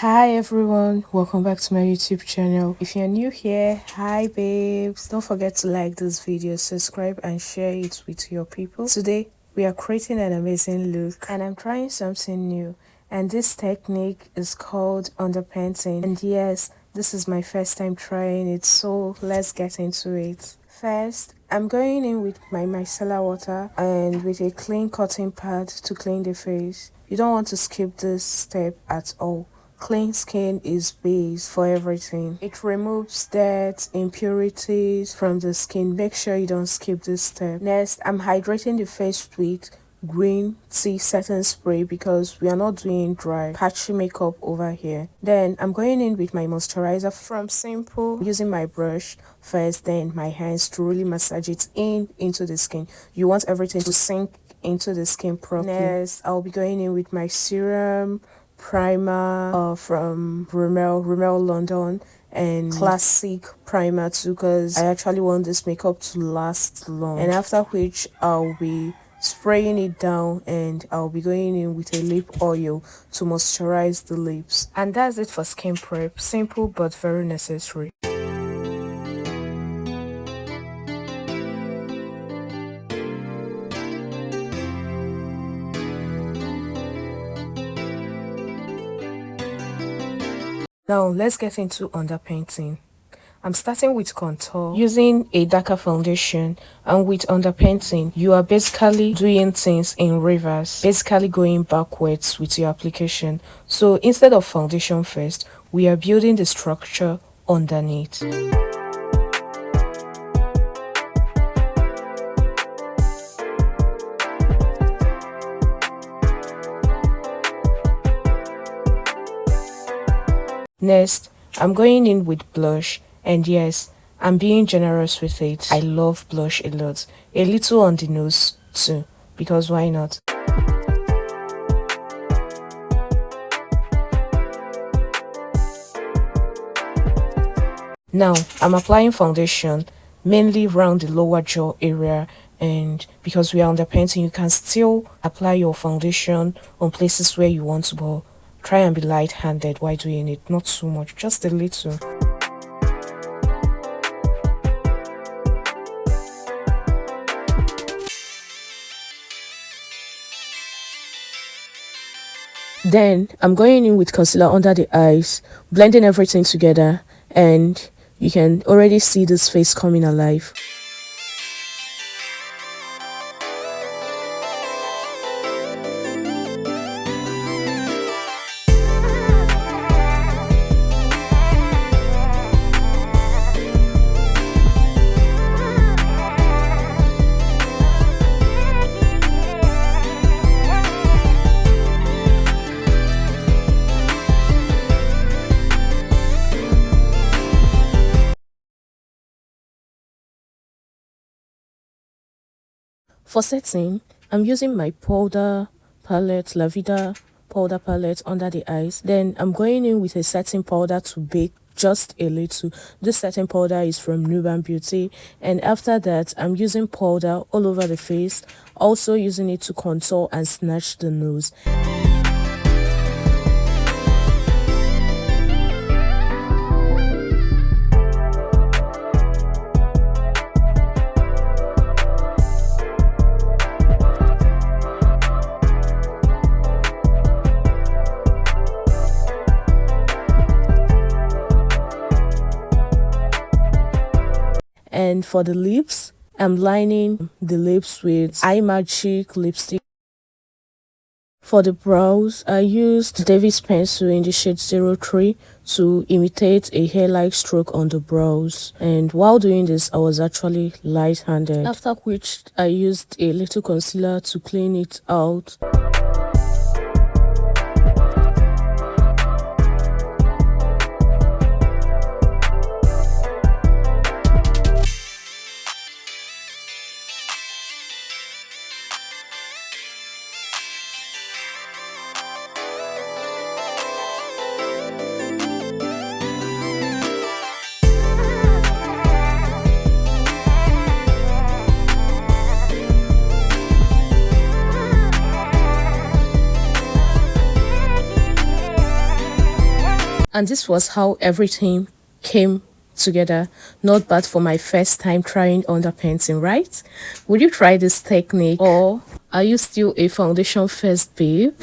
Hi everyone, welcome back to my YouTube channel. If you're new here, hi babes. Don't forget to like this video, subscribe and share it with your people. Today we are creating an amazing look and I'm trying something new, and this technique is called underpainting. And yes, this is my first time trying it, so let's get into it. First, I'm going in with my micellar water and with a clean cotton pad to clean the face. You don't want to skip this step at all. Clean skin is base for everything. It removes dirt, impurities from the skin. Make sure you don't skip this step. Next, I'm hydrating the face with green tea setting spray because we are not doing dry patchy makeup over here. Then I'm going in with my moisturizer from Simple, using my brush first, then my hands to really massage it into the skin. You want everything to sink into the skin properly. Next, I'll be going in with my serum, primer from Rimmel London, and classic primer too, because I actually want this makeup to last long. And after which I'll be spraying it down and I'll be going in with a lip oil to moisturize the lips. And that's it for skin prep. Simple but very necessary. Now let's get into underpainting. I'm starting with contour using a darker foundation, and with underpainting you are basically doing things in reverse, basically going backwards with your application. So instead of foundation first, we are building the structure underneath. Next, I'm going in with blush, and yes, I'm being generous with it. I love blush a lot. A little on the nose too, because why not? Now, I'm applying foundation mainly around the lower jaw area, and because we are underpainting, you can still apply your foundation on places where you want to, but try and be light-handed while doing it, not too much, just a little. Then I'm going in with concealer under the eyes, blending everything together, and you can already see this face coming alive. For setting, I'm using my powder palette, La Vida powder palette under the eyes. Then I'm going in with a setting powder to bake just a little. This setting powder is from Nuban Beauty, and after that I'm using powder all over the face, also using it to contour and snatch the nose. And for the lips, I'm lining the lips with Eye Magic lipstick. For the brows, I used David's pencil in the shade 03 to imitate a hair-like stroke on the brows. And while doing this, I was actually light-handed. After which, I used a little concealer to clean it out. And this was how everything came together. Not bad for my first time trying underpainting, right? Would you try this technique, or are you still a foundation first babe?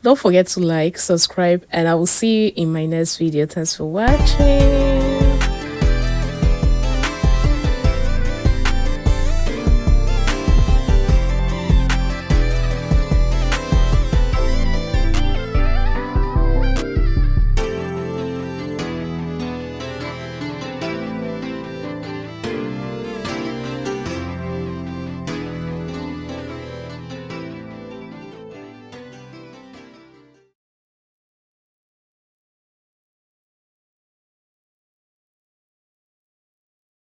Don't forget to like, subscribe, and I will see you in my next video. Thanks for watching.